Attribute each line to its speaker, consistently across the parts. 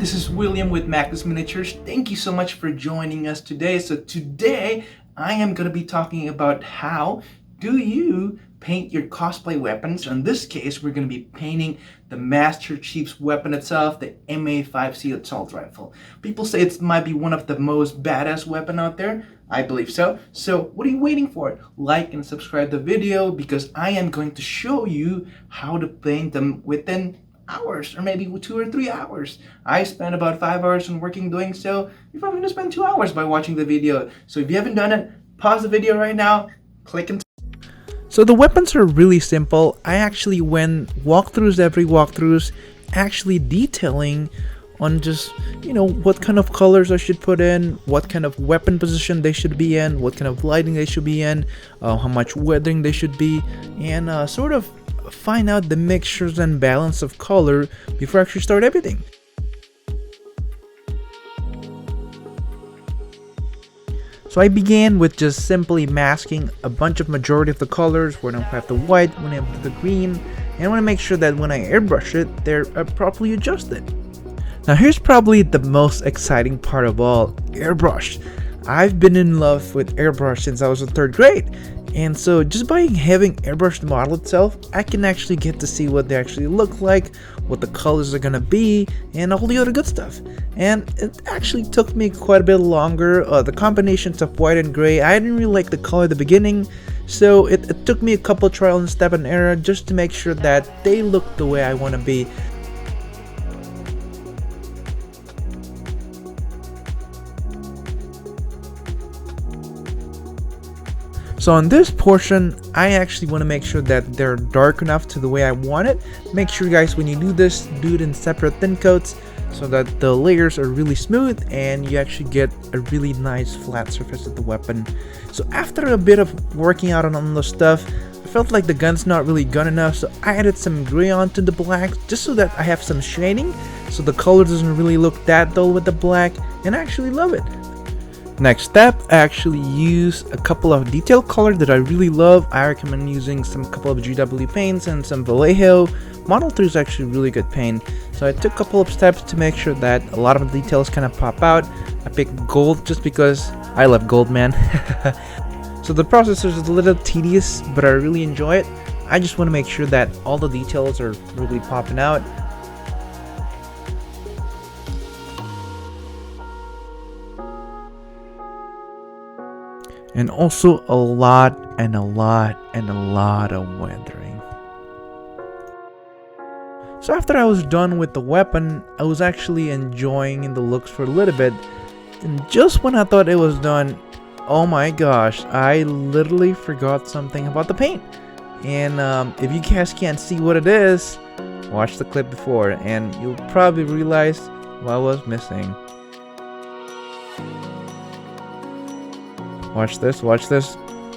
Speaker 1: this is William with Magnus Miniatures. Thank you so much for joining us today. So today I am going to be talking about how do you paint your cosplay weapons. In this case, we're going to be painting the Master Chief's weapon itself, the MA5S assault rifle. People say it might be one of the most badass weapon out there. I believe so. So what are you waiting for? Like and subscribe the video because I am going to show you how to paint them within hours, or maybe 2 or 3 hours. I spent about 5 hours in working doing so. You're probably gonna spend 2 hours by watching the video. So if you haven't done it, pause the video right now, click and...
Speaker 2: So the weapons are really simple. I actually went every walkthroughs, actually detailing on just, what kind of colors I should put in, what kind of weapon position they should be in, what kind of lighting they should be in, how much weathering they should be, and sort of find out the mixtures and balance of color before I actually start everything. So I began with just simply masking a bunch of majority of the colors. When I have the white, when I have the green, and I want to make sure that when I airbrush it, they're properly adjusted. Now here's probably the most exciting part of all, airbrush. I've been in love with airbrush since I was in 3rd grade. And so just by having airbrushed the model itself, I can actually get to see what they actually look like, what the colors are gonna be, and all the other good stuff. And it actually took me quite a bit longer. The combinations of white and gray, I didn't really like the color at the beginning, so it took me a couple trial and step and error just to make sure that they look the way I want to be. So on this portion, I actually want to make sure that they're dark enough to the way I want it. Make sure guys, when you do this, do it in separate thin coats so that the layers are really smooth and you actually get a really nice flat surface of the weapon. So after a bit of working out on the stuff, I felt like the gun's not really gun enough, so I added some gray onto the black just so that I have some shading, so the color doesn't really look that dull with the black, and I actually love it. Next step, I actually use a couple of detail colors that I really love. I recommend using some couple of GW paints and some Vallejo. Model 3 is actually really good paint. So I took a couple of steps to make sure that a lot of the details kind of pop out. I picked gold just because I love gold, man. So the process is a little tedious, but I really enjoy it. I just want to make sure that all the details are really popping out. And also a lot of weathering. So after I was done with the weapon, I was actually enjoying the looks for a little bit, and just when I thought it was done, oh my gosh, I literally forgot something about the paint. And if you guys can't see what it is, watch the clip before and you'll probably realize what was missing. Watch this.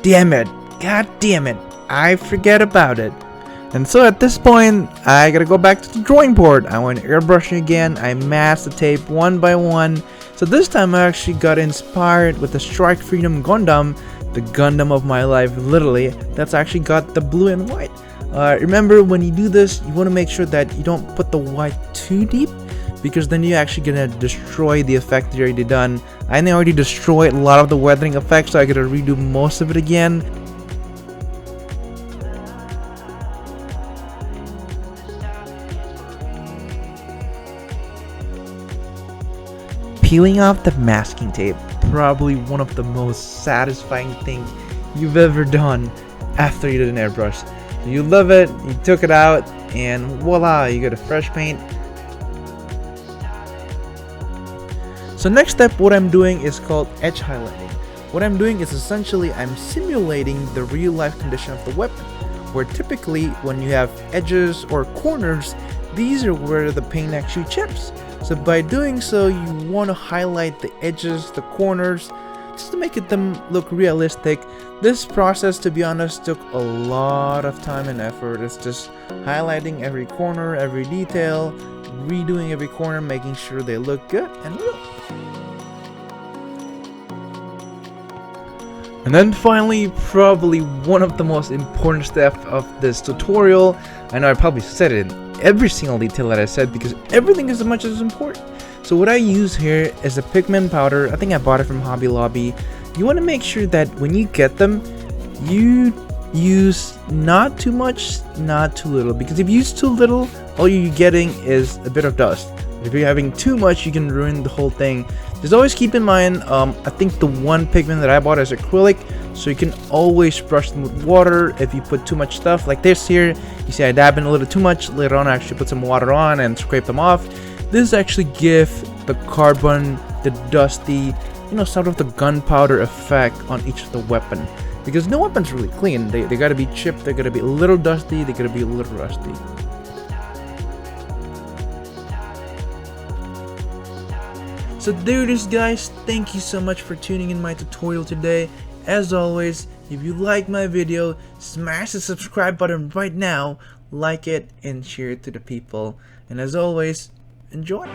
Speaker 2: Damn it. God damn it. I forget about it. And so at this point, I gotta go back to the drawing board. I went airbrushing again. I masked the tape one by one. So this time I actually got inspired with the Strike Freedom Gundam, the Gundam of my life, literally. That's actually got the blue and white. Remember, when you do this, you want to make sure that you don't put the white too deep, because then you're actually gonna destroy the effect that you already done. I already destroyed a lot of the weathering effects, so I gotta redo most of it again. Peeling off the masking tape, probably one of the most satisfying things you've ever done after you did an airbrush. You love it, you took it out, and voila, you got a fresh paint. So next step, what I'm doing is called edge highlighting. What I'm doing is essentially I'm simulating the real life condition of the weapon, where typically when you have edges or corners, these are where the paint actually chips. So by doing so, you want to highlight the edges, the corners, just to make them look realistic. This process, to be honest, took a lot of time and effort. It's just highlighting every corner, every detail, redoing every corner, making sure they look good and real. And then finally, probably one of the most important steps of this tutorial, I know I probably said it in every single detail that I said because everything is as much as important. So what I use here is a pigment powder. I think I bought it from Hobby Lobby. You want to make sure that when you get them, you use not too much, not too little, because if you use too little, all you're getting is a bit of dust. If you're having too much, you can ruin the whole thing. Just always keep in mind, I think the one pigment that I bought is acrylic, so you can always brush them with water. If you put too much stuff like this here, you see I dab in a little too much, later on I actually put some water on and scrape them off. This actually gives the carbon, the dusty, sort of the gunpowder effect on each of the weapon. Because no weapon's really clean. They gotta be chipped, they gotta be a little dusty, they gotta be a little rusty. So there it is, guys. Thank you so much for tuning in my tutorial today. As always, if you like my video, smash the subscribe button right now, like it, and share it to the people. And as always, enjoy.